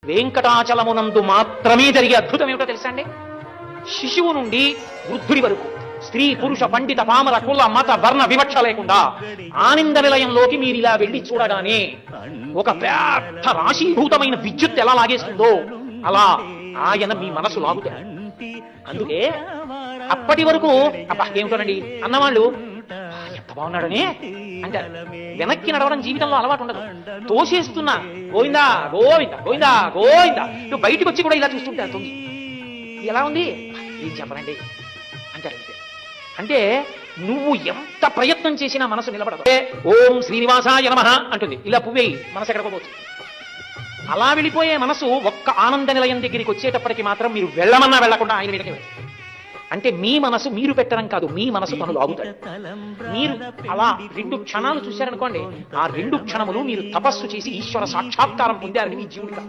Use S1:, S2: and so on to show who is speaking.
S1: వెంకటాచలమునందు మాత్రమే జరిగే అద్భుతం ఏమిటో తెలుసా అండి? శిశువు నుండి వృద్ధుడి వరకు స్త్రీ పురుష పండిత పామర కుల మత వర్ణ వివక్ష లేకుండా ఆనంద నిలయంలోకి మీరు ఇలా వెళ్ళి చూడగానే ఒక పెద్ద రాశీభూతమైన విద్యుత్ ఎలా లాగేస్తుందో అలా ఆయన మీ మనసు లాగుతాడు. అందుకే అప్పటి వరకు అబ్బా ఏమిటోనండి అన్నవాళ్ళు ఎంత బాగున్నాడని అంటారు. వెనక్కి నడవడం జీవితంలో అలవాటు ఉండదు. తోసేస్తున్నా గోవిందా గోవిందా గోవిందా గోవిందా నువ్వు బయటకు వచ్చి కూడా ఇలా చూస్తుంటారు. తొంగి ఎలా ఉంది ఏం చెప్పనండి అంటారు. అంటే నువ్వు ఎంత ప్రయత్నం చేసినా మనసు నిలబడదు. ఓం శ్రీనివాసాయ నమః అంటుంది, ఇలా పువ్వేయి మనసు ఎక్కడిపోతుంది. అలా వెళ్ళిపోయే మనసు ఒక్క ఆనంద నిలయం దగ్గరికి వచ్చేటప్పటికి మాత్రం మీరు వెళ్ళమన్నా వెళ్లకుండా ఆయన మీదకే వెళ్తారు. అంటే మీ మనసు మీరు పెట్టడం కాదు, మీ మనసు తను లాగుతాడు. మీరు అలా 2 క్షణాలు చూశారనుకోండి, ఆ 2 క్షణములు మీరు తపస్సు చేసి ఈశ్వర సాక్షాత్కారం పొందారని మీ జీవుడికి